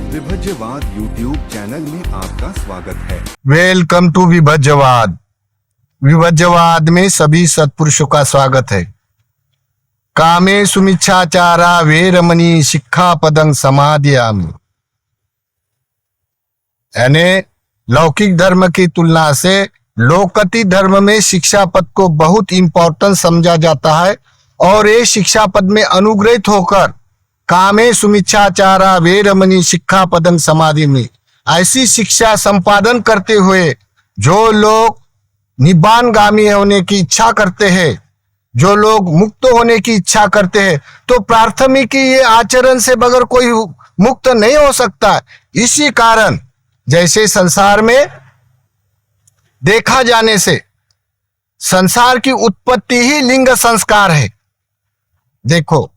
विभज्यवाद YouTube channel में आपका स्वागत है। Welcome to विभज्यवाद। विभज्यवाद में सभी सत्पुरुषों का स्वागत है। कामे सुमिच्छाचारा वेरमणि शिक्षापदं समादयामि। यानी लौकिक धर्म की तुलना से लोकति धर्म में शिक्षा पद को बहुत इंपॉर्टेंट समझा जाता है और ये शिक्षा पद में अनुग्रहित होकर कामे सुमिच्छाचारा वेरमणि शिक्षापदं समादयामि, ऐसी शिक्षा संपादन करते हुए जो लोग निब्बानगामी होने की इच्छा करते हैं, जो लोग मुक्त होने की इच्छा करते हैं, तो प्राथमिक ये आचरण से बगैर कोई मुक्त नहीं हो सकता। इसी कारण जैसे संसार में देखा जाने से संसार की उत्पत्ति ही लिंग संस्कार है। देखो,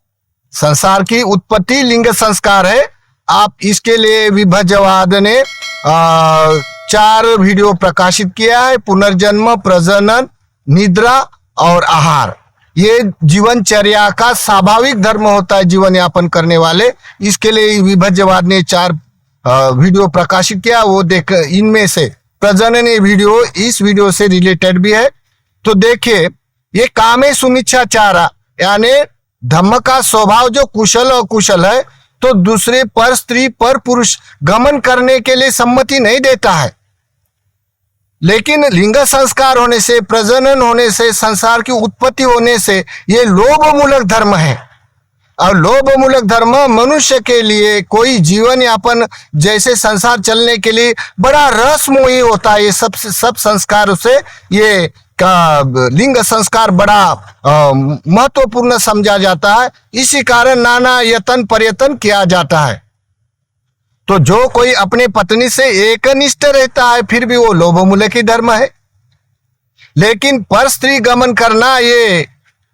संसार की उत्पत्ति लिंग संस्कार है। आप इसके लिए विभज्यवाद ने 4 वीडियो प्रकाशित किया है। पुनर्जन्म, प्रजनन, निद्रा और आहार। ये जीवनचर्या का स्वाभाविक धर्म होता है जीवन यापन करने वाले। इसके लिए विभज्यवाद ने 4 वीडियो प्रकाशित किया। वो देख, इनमें से प्रजनन ये वीडियो इस वीडियो से रिलेटेड भी है। तो देखिए, ये कामे सुमिच्छाचारा यानी धम्म का स्वभाव जो कुशल और कुशल है, तो दूसरे पर स्त्री पर पुरुष गमन करने के लिए सम्मति नहीं देता है। लेकिन लिंग संस्कार होने से, प्रजनन होने से, संसार की उत्पत्ति होने से ये लोभ मूलक धर्म है। और लोभ मूलक धर्म मनुष्य के लिए कोई जीवन यापन जैसे संसार चलने के लिए बड़ा रसमोही होता है। ये सब संस्कारों से ये का लिंग संस्कार बड़ा महत्वपूर्ण समझा जाता है। इसी कारण नाना यतन प्रयत्न किया जाता है। तो जो कोई अपने पत्नी से एकनिष्ठ रहता है फिर भी वो लोभ मूलक ही धर्म है। लेकिन पर स्त्री गमन करना ये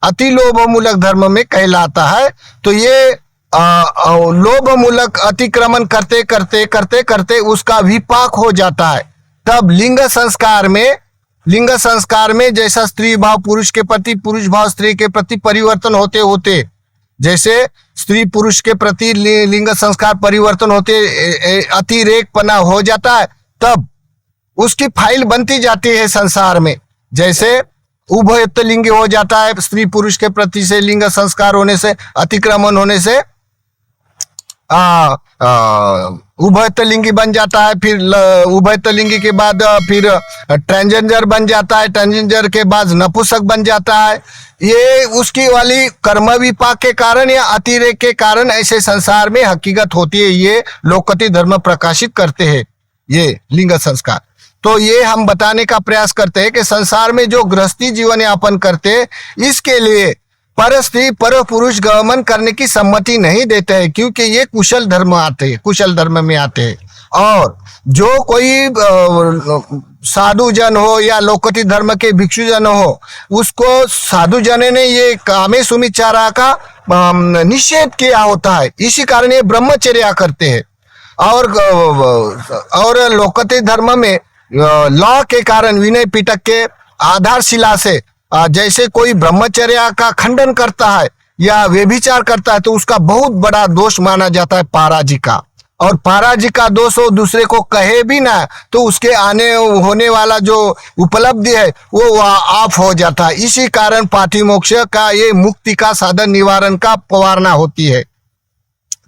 अति लोभ मूलक धर्म में कहलाता है। तो ये लोभ मूलक अतिक्रमण करते करते करते करते उसका विपाक हो जाता है। तब लिंग संस्कार में जैसा स्त्री भाव पुरुष के प्रति, पुरुष भाव स्त्री के प्रति परिवर्तन होते होते, जैसे स्त्री पुरुष के प्रति लिंग संस्कार परिवर्तन होते अतिरेकपना हो जाता है, तब उसकी फाइल बनती जाती है संसार में। जैसे उभयत्व लिंगी हो जाता है, स्त्री पुरुष के प्रति से लिंग संस्कार होने से, अतिक्रमण होने से उभयत्व लिंगी बन जाता है। फिर उभयत्व लिंगी के बाद फिर ट्रांसजेंडर बन जाता है, ट्रांसजेंडर के बाद नपुंसक बन जाता है। ये उसकी वाली कर्म विपाक के कारण या अतिरेक के कारण ऐसे संसार में हकीकत होती है। ये लोकति धर्म प्रकाशित करते हैं ये लिंग संस्कार। तो ये हम बताने का प्रयास करते हैं कि संसार में जो गृहस्थी जीवन यापन करते हैं, इसके लिए पर स्त्री पर पुरुष गमन करने की सम्मति नहीं देते हैं, क्योंकि ये कुशल धर्म में आते हैं। और जो कोई साधु जन हो या लोकति धर्म के भिक्षु जन हो, उसको साधु जन ने ये कामे सुमिच्छारा का निषेध किया होता है। इसी कारण ये ब्रह्मचर्या करते हैं। और लोकति धर्म में लॉ के कारण विनय पिटक के आधारशिला से जैसे कोई ब्रह्मचर्या का खंडन करता है या व्यभिचार करता है, तो उसका बहुत बड़ा दोष माना जाता है पाराजी का। और पाराजी का दोष हो दूसरे को कहे भी ना, तो उसके आने होने वाला जो उपलब्धि है वो ऑफ हो जाता है। इसी कारण पातिमोक्ष का ये मुक्ति का साधन निवारण का पवारना होती है।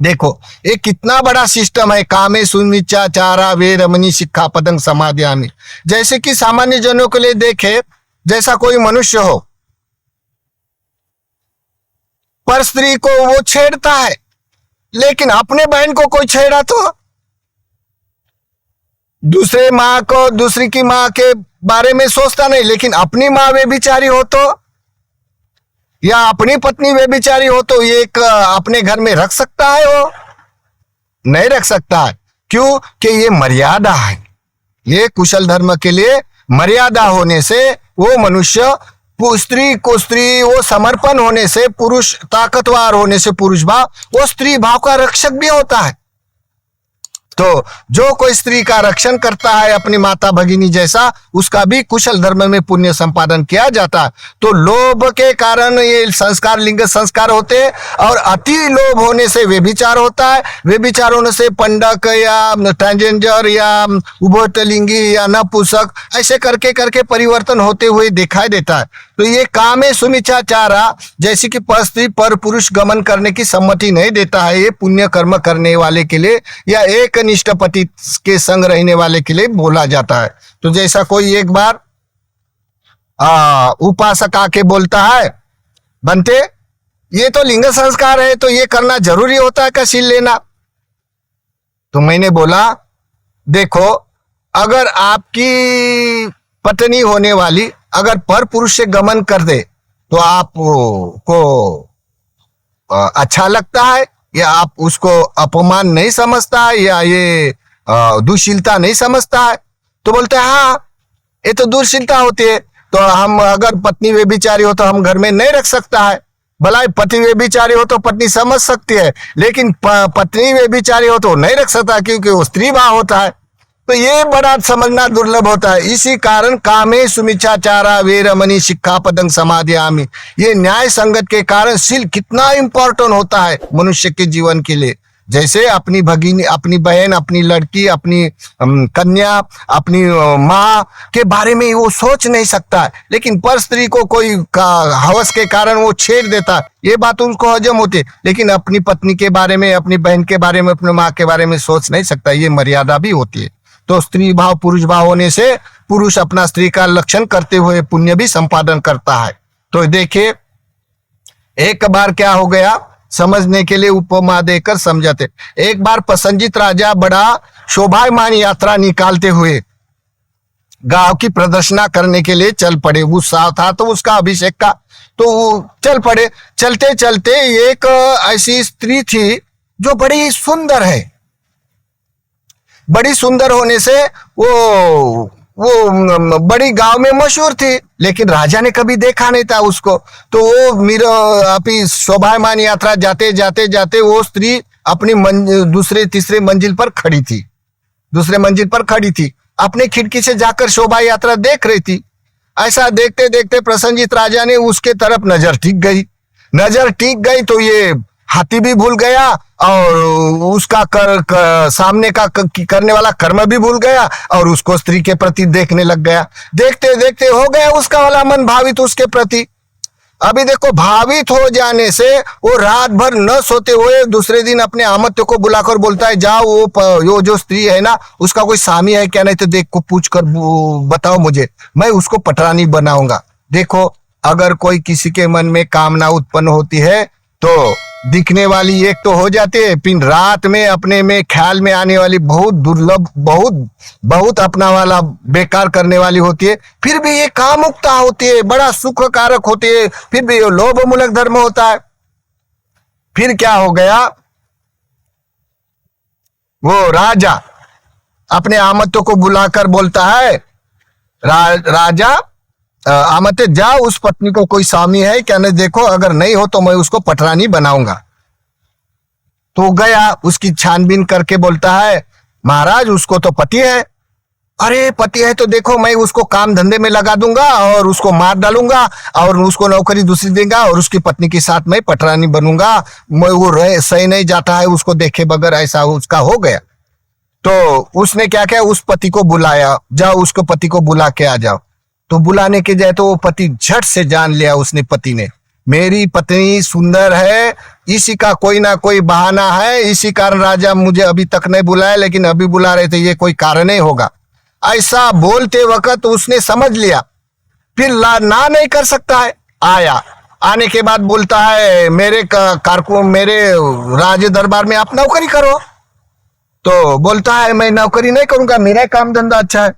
देखो, ये कितना बड़ा सिस्टम है। कामे सुमिच्छाचारा वेरमणि शिक्षापदं समादयामि। जैसे कि सामान्य जनों के लिए देखे, जैसा कोई मनुष्य हो, पर स्त्री को वो छेड़ता है, लेकिन अपने बहन को कोई छेड़ा तो दूसरी की माँ के बारे में सोचता नहीं, लेकिन अपनी माँ व्यभिचारी हो तो या अपनी पत्नी व्यभिचारी हो तो ये एक अपने घर में रख सकता है? वो नहीं रख सकता है। क्यों? कि ये मर्यादा है। ये कुशल धर्म के लिए मर्यादा होने से वो मनुष्य स्त्री को स्त्री, वो समर्पण होने से, पुरुष ताकतवर होने से पुरुष भाव, वो स्त्री भाव का रक्षक भी होता है। तो जो कोई स्त्री का रक्षण करता है अपनी माता भगिनी जैसा, उसका भी कुशल धर्म में पुण्य संपादन किया जाता है। तो लोभ के कारण ये संस्कार लिंग संस्कार होते हैं, और अति लोभ होने से व्यभिचार होता है। व्यभिचार होने से पंडक या ट्रांसजेंडर या उभयलिंगी या नपुंसक ऐसे करके करके परिवर्तन होते हुए दिखाई देता है। तो ये कामे सुमिचाचारा जैसे कि पर स्त्री पर पुरुष गमन करने की सम्मति नहीं देता है। ये पुण्य कर्म करने वाले के लिए या एक निष्ठ पति के संग रहने वाले के लिए बोला जाता है। तो जैसा कोई एक बार उपासक आके बोलता है, बनते ये तो लिंग संस्कार है, तो ये करना जरूरी होता है क्या शील लेना? तो मैंने बोला, देखो अगर आपकी पत्नी होने वाली अगर पर पुरुष से गमन कर दे तो आपको अच्छा लगता है, या आप उसको अपमान नहीं समझता है, या ये दुशीलता नहीं समझता है? तो बोलते हैं हाँ ये तो दुशीलता होती है। तो हम अगर पत्नी व्यभिचारी हो तो हम घर में नहीं रख सकता है। भला पति व्यभिचारी हो तो पत्नी समझ सकती है, लेकिन पत्नी व्यभिचारी हो तो नहीं रख सकता, क्योंकि वो स्त्री भाव होता है। तो ये बड़ा समझना दुर्लभ होता है। इसी कारण कामे सुमिचाचारा वेरमणि शिक्षापदं समादयामि, ये न्याय संगत के कारण शील कितना इंपॉर्टेंट होता है मनुष्य के जीवन के लिए। जैसे अपनी भगिनी, अपनी बहन, अपनी लड़की, अपनी कन्या, अपनी माँ के बारे में वो सोच नहीं सकता है, लेकिन पर स्त्री को कोई हवस के कारण वो छेड़ देता है, ये बात उनको हजम होती है। लेकिन अपनी पत्नी के बारे में, अपनी बहन के बारे में, अपनी माँ के बारे में सोच नहीं सकता, ये मर्यादा भी होती है। तो स्त्री भाव पुरुष भाव होने से पुरुष अपना स्त्री का लक्षण करते हुए पुण्य भी संपादन करता है। तो देखिए एक बार क्या हो गया, समझने के लिए उपमा देकर समझाते। एक बार प्रसन्नजित राजा बड़ा शोभायमान यात्रा निकालते हुए गांव की प्रदर्शना करने के लिए चल पड़े। उत्साह था तो उसका अभिषेक का, तो वो चल पड़े। चलते चलते एक ऐसी स्त्री थी जो बड़ी सुंदर है। बड़ी सुंदर होने से वो बड़ी गांव में मशहूर थी, लेकिन राजा ने कभी देखा नहीं था उसको। तो वो अपनी शोभायमान यात्रा जाते जाते जाते वो स्त्री अपनी दूसरे तीसरे मंजिल पर खड़ी थी, दूसरे मंजिल पर खड़ी थी, अपने खिड़की से जाकर शोभा यात्रा देख रही थी। ऐसा देखते देखते प्रसन्नजित राजा ने उसके तरफ नजर टिक गई। नजर टिक गई तो ये हाथी भी भूल गया और उसका सामने का करने वाला कर्म भी भूल गया और उसको स्त्री के प्रति देखने लग गया। देखते देखते हो गया उसका वाला मन भावित उसके प्रति। अभी देखो भावित हो जाने से वो रात भर न सोते हुए दूसरे दिन अपने आमत्य को बुलाकर बोलता है, जाओ वो जो स्त्री है ना उसका कोई स्वामी है क्या, नहीं तो देख को पूछ कर बताओ मुझे, मैं उसको पटरानी बनाऊंगा। देखो अगर कोई किसी के मन में कामना उत्पन्न होती है तो दिखने वाली एक तो हो जाती है, फिर रात में अपने में ख्याल में आने वाली बहुत दुर्लभ, बहुत अपना वाला बेकार करने वाली होती है। फिर भी ये कामुकता होती है, बड़ा सुख कारक होती है, फिर भी ये लोभ मूलक धर्म होता है। फिर क्या हो गया, वो राजा अपने आमत्यों को बुलाकर बोलता है, राजा आमते जाओ उस पत्नी को कोई स्वामी है क्या, नहीं देखो अगर नहीं हो तो मैं उसको पटरानी बनाऊंगा। तो गया, उसकी छानबीन करके बोलता है, महाराज उसको तो पति है। अरे पति है तो देखो मैं उसको काम धंधे में लगा दूंगा और उसको मार डालूंगा और उसको नौकरी दूसरी देगा और उसकी पत्नी के साथ मैं पटरानी बनूंगा। मैं वो सही नहीं जाता है उसको देखे बगैर, ऐसा उसका हो गया। तो उसने क्या किया, उस पति को बुलाया, जाओ उसको पति को बुला के आ जाओ। तो बुलाने के जाए तो वो पति झट से जान लिया उसने, पति ने, मेरी पत्नी सुंदर है, इसी का कोई ना कोई बहाना है, इसी कारण राजा मुझे अभी तक नहीं बुलाया, लेकिन अभी बुला रहे थे, ये कोई कारण ही होगा। ऐसा बोलते वक्त उसने समझ लिया, फिर ना नहीं कर सकता है। आया, आने के बाद बोलता है, मेरे कारकुन मेरे राज दरबार में आप नौकरी करो। तो बोलता है मैं नौकरी नहीं करूंगा, मेरा काम धंधा अच्छा है।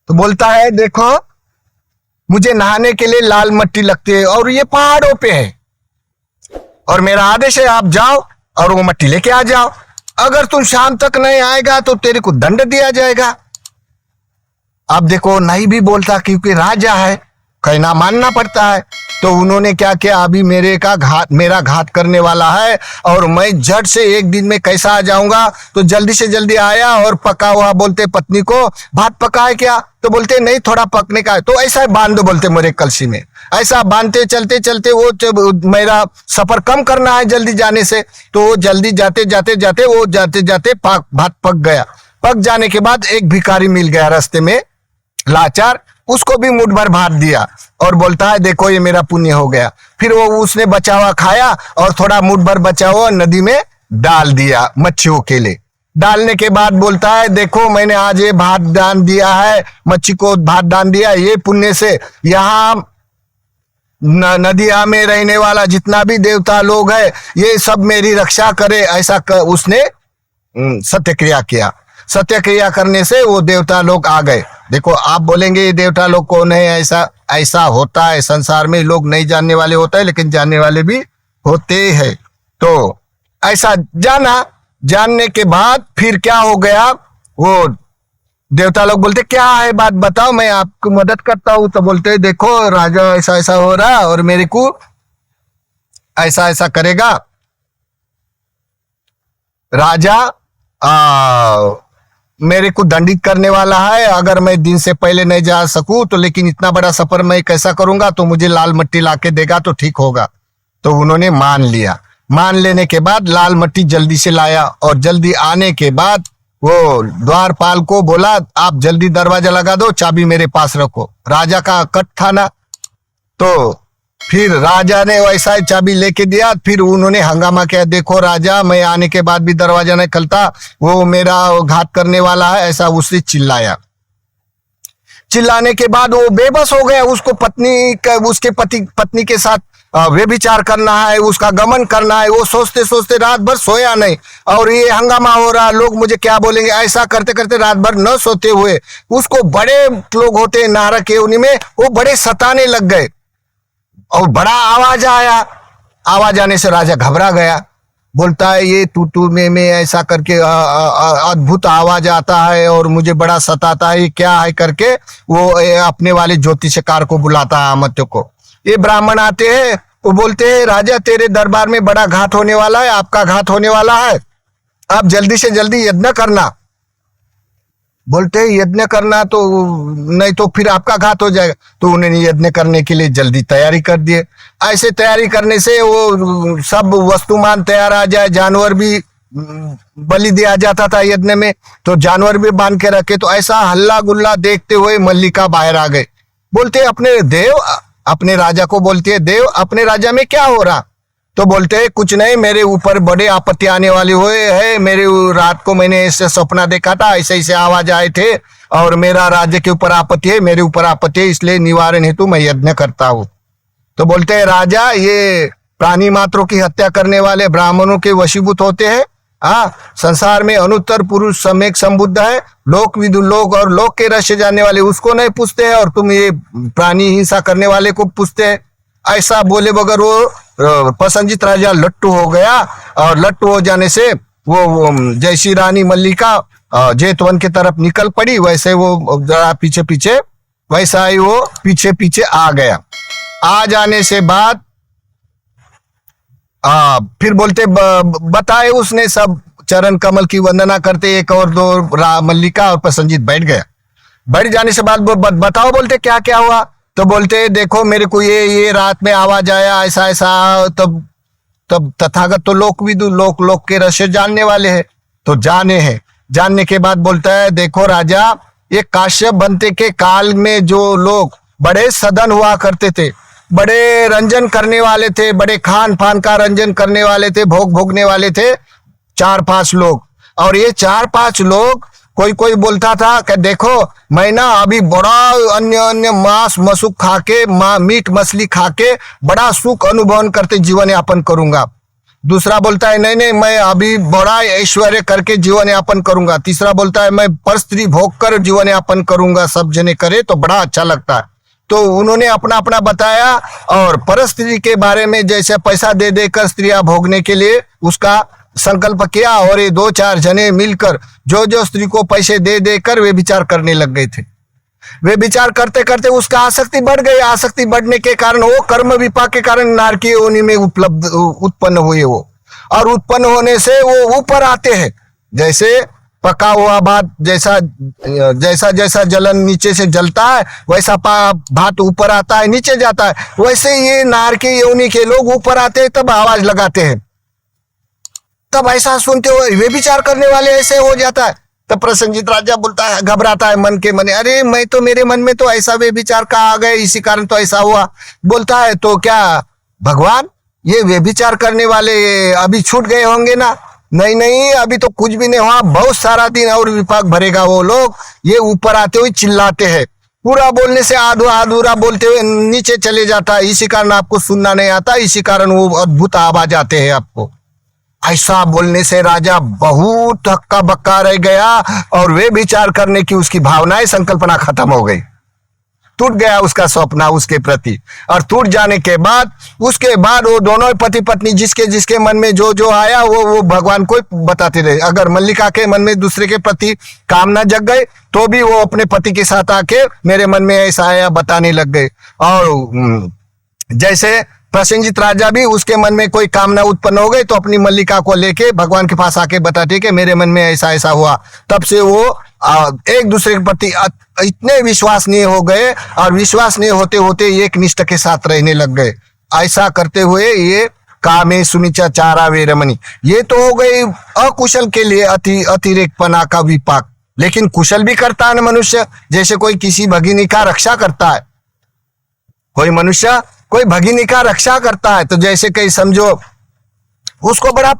तो बोलता है देखो मुझे नहाने के लिए लाल मिट्टी लगती है और ये पहाड़ों पे है, और मेरा आदेश है आप जाओ और वो मिट्टी लेके आ जाओ। अगर तुम शाम तक नहीं आएगा तो तेरे को दंड दिया जाएगा। अब देखो नहीं भी बोलता क्योंकि राजा है, कहना मानना पड़ता है। तो उन्होंने क्या किया, अभी मेरा घात करने वाला है और मैं झट से एक दिन में कैसा आ जाऊंगा। तो जल्दी से जल्दी आया और पका हुआ, बोलते पत्नी को भात पका है क्या, तो बोलते नहीं थोड़ा पकने का है, तो ऐसा बांध दो बोलते मेरे कलसी में। ऐसा बांधते चलते चलते वो मेरा सफर कम करना है जल्दी जाने से, तो वो जल्दी जाते जाते भात पक गया। पक जाने के बाद एक भिखारी मिल गया रास्ते में लाचार, उसको भी मुठ भर भात दिया और बोलता है देखो ये मेरा पुण्य हो गया। फिर वो उसने बचा हुआ खाया और थोड़ा मुठ भर बचा हुआ नदी में डाल दिया मच्छियों के लिए। डालने के बाद बोलता है देखो मैंने आज ये भात दान दिया है, मच्छी को भात दान दिया, ये पुण्य से यहाँ नदिया में रहने वाला जितना भी देवता लोग है ये सब मेरी रक्षा करे। ऐसा उसने सत्य क्रिया किया। सत्य क्रिया करने से वो देवता लोग आ गए। देखो आप बोलेंगे ये देवता लोग कौन है, ऐसा होता है संसार में, लोग नहीं जानने वाले होते हैं लेकिन जानने वाले भी होते हैं। तो ऐसा जानने के बाद फिर क्या हो गया, वो देवता लोग बोलते क्या है बात बताओ, मैं आपको मदद करता हूं। तो बोलते देखो राजा ऐसा ऐसा हो रहा और मेरे को ऐसा ऐसा करेगा। राजा मेरे को दंडित करने वाला है, अगर मैं दिन से पहले नहीं जा सकूं तो, लेकिन इतना बड़ा सफर मैं कैसा करूंगा, तो मुझे लाल मिट्टी लाके देगा तो ठीक होगा। तो उन्होंने मान लिया। मान लेने के बाद लाल मिट्टी जल्दी से लाया और जल्दी आने के बाद वो द्वारपाल को बोला आप जल्दी दरवाजा लगा दो, चाबी मेरे पास रखो। राजा का कट था ना, तो फिर राजा ने वैसा ही चाबी लेके दिया। फिर उन्होंने हंगामा किया, देखो राजा मैं आने के बाद भी दरवाजा नहीं खुलता, वो मेरा घात करने वाला है, ऐसा उससे चिल्लाया। चिल्लाने के बाद वो बेबस हो गया। उसको उसके पत्नी के साथ व्यभिचार करना है, उसका गमन करना है, वो सोचते सोचते रात भर सोया नहीं। और ये हंगामा हो रहा, लोग मुझे क्या बोलेंगे, ऐसा करते करते रात भर न सोते हुए उसको बड़े लोग होते नारक के उन्हीं में वो बड़े सताने लग गए और बड़ा आवाज आया। आवाज आने से राजा घबरा गया। बोलता है ये टू में ऐसा करके अद्भुत आवाज आता है और मुझे बड़ा सताता है, ये क्या है करके वो अपने वाले ज्योतिषकार को बुलाता है अमत्य को। ये ब्राह्मण आते हैं, वो बोलते हैं राजा तेरे दरबार में बड़ा घात होने वाला है, आपका घात होने वाला है, आप जल्दी से जल्दी यज्ञ करना। बोलते हैं यज्ञ करना तो नहीं तो फिर आपका घात हो जाएगा। तो उन्होंने यज्ञ करने के लिए जल्दी तैयारी कर दिए। ऐसे तैयारी करने से वो सब वस्तुमान तैयार आ जाए, जानवर भी बलि दिया जाता था यज्ञ में, तो जानवर भी बांध के रखे। तो ऐसा हल्ला गुल्ला देखते हुए मल्लिका बाहर आ गए। बोलते अपने राजा को बोलती है देव अपने राजा में क्या हो रहा। तो बोलते हैं कुछ नहीं, मेरे ऊपर बड़े आपत्ति आने वाली हुए है। मेरे रात को मैंने ऐसे सपना देखा था, ऐसे ऐसे आवाज आए थे और मेरा राज्य के ऊपर आपत्ति है, मेरे ऊपर आपत्ति है, इसलिए निवारण हेतु मैं यज्ञ करता हूँ। तो बोलते हैं राजा ये प्राणी मात्रों की हत्या करने वाले ब्राह्मणों के वशीभूत होते हैं। संसार में अनुत्तर पुरुष सम्यक संबुद्ध है, लोक विदु लोक और लोक के रहस्य जानने वाले उसको नहीं पूछते हैं और तुम ये प्राणी हिंसा करने वाले को पूछते हैं। ऐसा बोले बगैर वो प्रसन्नजित राजा लट्टू हो गया और लट्टू हो जाने से वो जैसी रानी मल्लिका जेतवन की तरफ निकल पड़ी, वैसे वो जरा पीछे पीछे वैसा ही वो पीछे पीछे आ गया। आ जाने से बाद फिर बोलते बताए उसने सब चरण कमल की वंदना करते, एक और दो मल्लिका और प्रसन्नजित बैठ गया। बैठ जाने से बाद बताओ बोलते क्या क्या हुआ। तो बोलते देखो मेरे को ये रात में आवाज आया ऐसा ऐसा, तब तथागत तो लोक विदु लोक के रहस्य जानने वाले हैं, तो जाने हैं। जानने के बाद बोलता है देखो राजा ये काश्यप बनते के काल में जो लोग बड़े सदन हुआ करते थे, बड़े रंजन करने वाले थे, बड़े खान पान का रंजन करने वाले थे, भोगने वाले थे 4-5 लोग। और ये 4-5 लोग कोई बोलता था कि देखो मैं ना अभी बड़ा अन्य मांस मसुक खा के मीट मछली खा के बड़ा सुख अनुभव करते जीवन यापन करूंगा। दूसरा बोलता है नहीं मैं अभी बड़ा ऐश्वर्य करके जीवन यापन करूंगा। तीसरा बोलता है मैं पर स्त्री भोग कर जीवन यापन करूंगा, सब जने करे तो बड़ा अच्छा लगता है। तो उन्होंने अपना अपना बताया और पर स्त्री के बारे में जैसे पैसा दे देकर स्त्रियां भोगने के लिए उसका संकल्प किया और ये 2-4 जने मिलकर जो स्त्री को पैसे दे देकर वे विचार करने लग गए थे। वे विचार करते करते उसका आसक्ति बढ़ गई। आसक्ति बढ़ने के कारण वो कर्म विपाक के कारण नारकीय योनि में उत्पन्न हुए वो, और उत्पन्न होने से वो ऊपर आते हैं। जैसे पका हुआ भात जैसा जैसा जैसा जलन नीचे से जलता है वैसा भात ऊपर आता है नीचे जाता है, वैसे ये नारकीय योनि के लोग ऊपर आते हैं तब आवाज लगाते हैं। तब ऐसा सुनते हो वे विचार करने वाले ऐसे हो जाता है। तब प्रसन्नजित राजा बोलता है, घबराता है मन के मने, अरे मैं तो मेरे मन में तो ऐसा वे विचार का आ गए, इसी कारण तो ऐसा हुआ। बोलता है तो क्या भगवान ये वे विचार करने वाले अभी छूट गए होंगे ना? नहीं नहीं, अभी तो कुछ भी नहीं हुआ, बहुत सारा दिन और विपाक भरेगा। वो लोग ये ऊपर आते हुए चिल्लाते हैं, पूरा बोलने से आधुरा अधूरा बोलते हुए नीचे चले जाता है, इसी कारण आपको सुनना नहीं आता, इसी कारण वो अद्भुत आवाज आते हैं आपको। ऐसा बोलने से राजा बहुत हक्का बक्का रह गया और वे विचार करने की उसकी भावनाएं संकल्पना खत्म हो गई। टूट गया उसका सपना उसके प्रति। और टूट जाने के बाद उसके बाद वो दोनों पति पत्नी जिसके जिसके मन में जो जो आया वो भगवान को बताते रहे। अगर मल्लिका के मन में दूसरे के प्रति कामना जग गई तो भी वो अपने पति के साथ आके मेरे मन में ऐसा आया बताने लग गए। और जैसे प्रसेनजित राजा भी उसके मन में कोई कामना उत्पन्न हो गई तो अपनी मल्लिका को लेके भगवान के पास आके बताते कि मेरे मन में ऐसा ऐसा हुआ। तब से वो एक दूसरे के प्रति इतने विश्वसनीय हो गए और विश्वसनीय होते होते एक निष्ठा के साथ रहने लग गए। ऐसा करते हुए ये कामे सुमिचाचारा वेरमणि, ये तो हो गई अकुशल के लिए अतिरेकपना का विपाक। लेकिन कुशल भी करता है ना मनुष्य, जैसे कोई किसी भगिनी का रक्षा करता है, कोई मनुष्य कोई भगिनी का रक्षा करता है, तो जैसे कहीं समझो उसको बड़ा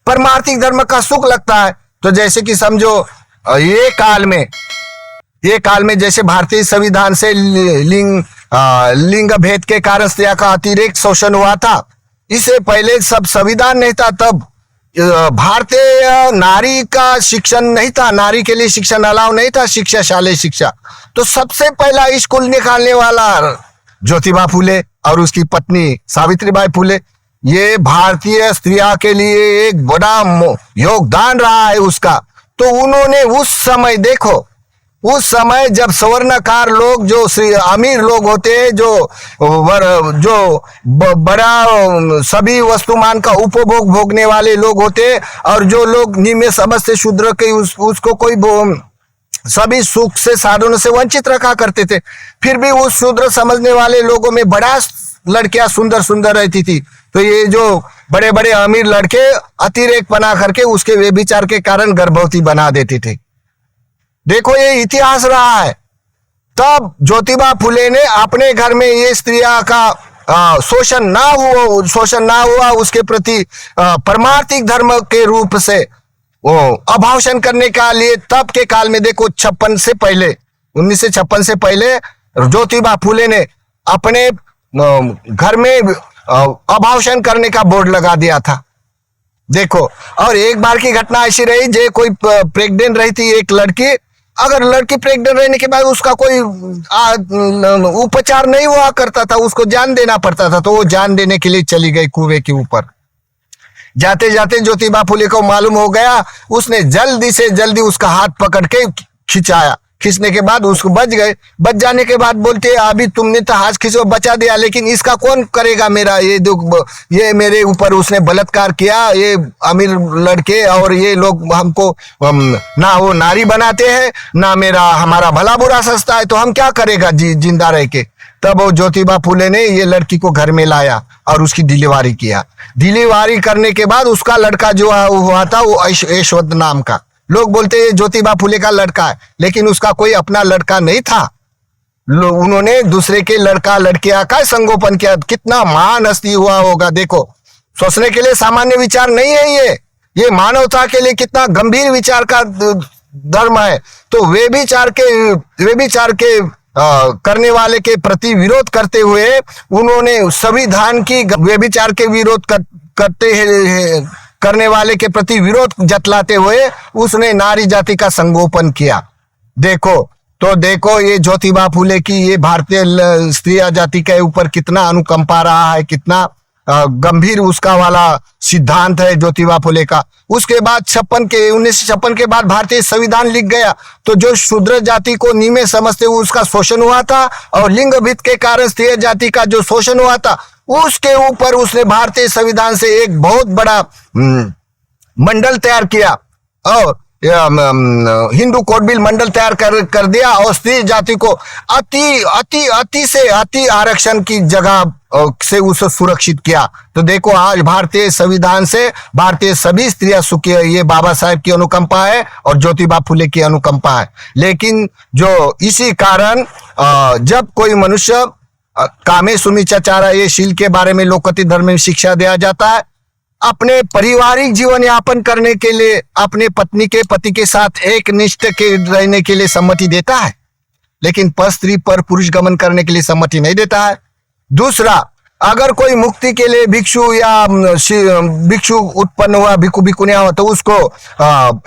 परमार्थिक धर्म का सुख लगता है। तो जैसे कि समझो ये काल में जैसे भारतीय संविधान से लिंग भेद के कारण स्त्रियों का अतिरेक शोषण हुआ था, इससे पहले सब संविधान नहीं था, तब भारतीय नारी का शिक्षण नहीं था, नारी के लिए शिक्षण अलाउ नहीं था, शिक्षा शालेय शिक्षा। तो सबसे पहला स्कूल निकालने वाला ज्योतिबा फुले और उसकी पत्नी सावित्रीबाई फुले, ये भारतीय स्त्रियों के लिए एक बड़ा योगदान रहा है उसका। तो उन्होंने उस समय देखो, उस समय जब स्वर्णकार लोग जो अमीर लोग होते हैं, जो बड़ा सभी वस्तुमान का उपभोग भोगने वाले लोग होते हैं, और जो लोग निम्न समझ से शूद्र के उसको कोई सभी सुख से साधनों से वंचित रखा करते थे, फिर भी उस शूद्र समझने वाले लोगों में बड़ा लड़कियां सुंदर सुंदर रहती थी। तो ये जो बड़े बड़े अमीर लड़के अतिरेक बना करके उसके व्यभिचार के कारण गर्भवती बना देते थे। देखो ये इतिहास रहा है। तब ज्योतिबा फुले ने अपने घर में ये स्त्रियां का शोषण ना हुआ उसके प्रति परमार्थिक धर्म के रूप से वो अभाषण करने का लिए तब के काल में देखो 1956 से पहले ज्योतिबा फुले ने अपने घर में अभाषण करने का बोर्ड लगा दिया था। देखो, और एक बार की घटना ऐसी रही, जे कोई प्रेग्नेंट रही थी एक लड़की, अगर लड़की प्रेग्नेंट रहने के बाद उसका कोई उपचार नहीं हुआ करता था, उसको जान देना पड़ता था, तो वो जान देने के लिए चली गई कुएं के ऊपर। जाते जाते ज्योतिबा फुले को मालूम हो गया, उसने जल्दी से जल्दी उसका हाथ पकड़ के खिंचाया। खींचने के बाद उसको बच जाने के बाद बोलते अभी तुमने तो हाथ खींचो बचा दिया, लेकिन इसका कौन करेगा मेरा ये दुख, ये मेरे ऊपर उसने बलात्कार किया, ये अमीर लड़के और ये लोग हमको ना वो नारी बनाते हैं ना हमारा भला बुरा सोचता है, तो हम क्या करेगा जिंदा रह के। तब वो ज्योतिबा फुले ने ये लड़की को घर में लाया और उसकी डिलीवरी किया। डिलीवरी करने के बाद उसका लड़का जो हुआ था वो यशवंत नाम का, लोग बोलते हैं ज्योतिबा फुले का लड़का है, लेकिन उसका कोई अपना लड़का नहीं था। उन्होंने दूसरे के लड़का लड़कियां का संगोपन किया। कितना महान हस्ती हुआ होगा, देखो सोचने के लिए सामान्य विचार नहीं है ये मानवता के लिए कितना गंभीर विचार का धर्म है। तो वे विचार के करने वाले के प्रति विरोध करते हुए उन्होंने संविधान की व्यभिचार के विरोध करने वाले के प्रति विरोध जतलाते हुए उसने नारी जाति का संगोपन किया। देखो ये ज्योतिबा फुले की ये भारतीय स्त्री जाति के ऊपर कितना अनुकंपा रहा है, कितना गंभीर उसका वाला सिद्धांत है ज्योतिबा फुले का। उसके बाद 1956 के बाद भारतीय संविधान लिख गया, तो जो शूद्र जाति को नीमे समझते हुए उसका शोषण हुआ था और लिंग भेद के कारण स्त्रीय जाति का जो शोषण हुआ था, उसके ऊपर उसने भारतीय संविधान से एक बहुत बड़ा मंडल तैयार किया और हिंदू कोड बिल मंडल तैयार कर दिया और स्त्री जाति को अति आरक्षण की जगह से उसे सुरक्षित किया। तो देखो आज भारतीय संविधान से भारतीय सभी स्त्रियां सुखी है। ये बाबा साहेब की अनुकंपा है और ज्योतिबा फुले की अनुकंपा है। लेकिन जो इसी कारण जब कोई मनुष्य कामे सुमिचाचारा ये शील के बारे में लोकति धर्म में शिक्षा दिया जाता है, अपने पारिवारिक जीवन यापन करने के लिए अपने पत्नी के पति के साथ एक निष्ठ के रहने के लिए सम्मति देता है, लेकिन पर स्त्री पर पुरुष गमन करने के लिए सम्मति नहीं देता है। दूसरा, अगर कोई मुक्ति के लिए भिक्षु या भिक्षु उत्पन्न हुआ, भिक्षु भिक्षुनिया हो, तो उसको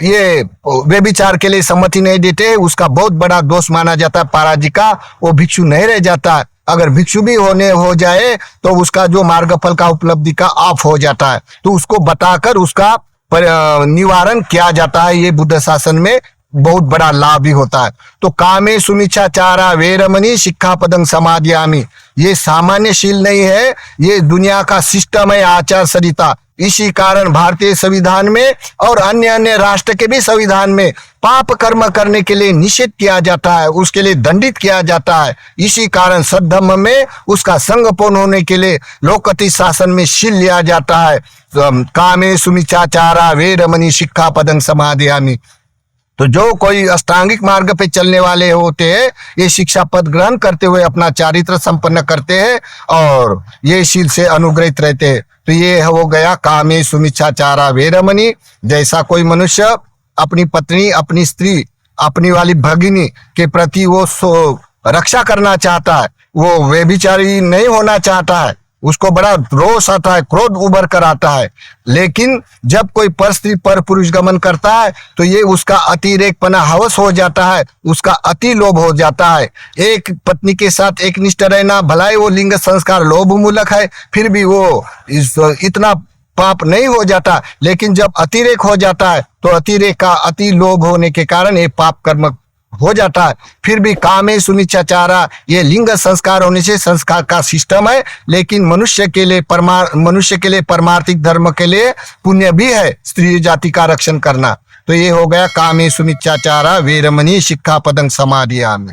ये व्यभिचार के लिए सम्मति नहीं देते। उसका बहुत बड़ा दोष माना जाता है पराजिका, वो भिक्षु नहीं रह जाता। अगर भिक्षु भी हो जाए तो उसका जो मार्गफल का उपलब्धि का ऑफ हो जाता है, तो उसको बताकर उसका निवारण किया जाता है। ये बुद्ध शासन में बहुत बड़ा लाभ भी होता है। तो कामे सुमिचाचारा वेरमणि शिक्षापदं समादयामि, ये सामान्य शील नहीं है, ये दुनिया का सिस्टम है, आचार संहिता। इसी कारण भारतीय संविधान में और अन्य राष्ट्र के भी संविधान में पाप कर्म करने के लिए निषेध किया जाता है, उसके लिए दंडित किया जाता है। इसी कारण सद्धर्म में उसका संगपूर्ण होने के लिए लोकति शासन में शील लिया जाता है। कामे सुमिचाचारा वेरमणि शिक्षापदं समादयामि। तो जो कोई अष्टांगिक मार्ग पे चलने वाले होते हैं, ये शिक्षा पद ग्रहण करते हुए अपना चारित्र संपन्न करते हैं और ये शील से अनुग्रहित रहते हैं। तो ये हो गया कामे सुमिचाचारा वेरमणि। जैसा कोई मनुष्य अपनी पत्नी, अपनी स्त्री, अपनी वाली भगिनी के प्रति वो रक्षा करना चाहता है, वो व्यभिचारी नहीं होना चाहता है, उसको बड़ा रोष आता है, क्रोध उभर कर आता है। लेकिन जब कोई पर स्त्री पर पुरुष गमन करता है तो ये उसका अतिरेकपना हवस हो जाता है, उसका अति लोभ हो जाता है। एक पत्नी के साथ एक निष्ठ रहना, भलाई वो लिंग संस्कार लोभ मूलक है, फिर भी वो इतना पाप नहीं हो जाता। लेकिन जब अतिरेक हो जाता है तो अतिरेक का अति लोभ होने के कारण ये पाप कर्म हो जाता है। फिर भी कामे सुमिचाचारा ये लिंग संस्कार होने से संस्कार का सिस्टम है, लेकिन मनुष्य के लिए परमार्थिक धर्म के लिए पुण्य भी है स्त्री जाति का रक्षण करना। तो ये हो गया कामे सुमिचाचारा वेरमणि शिक्षापदं समादयामि।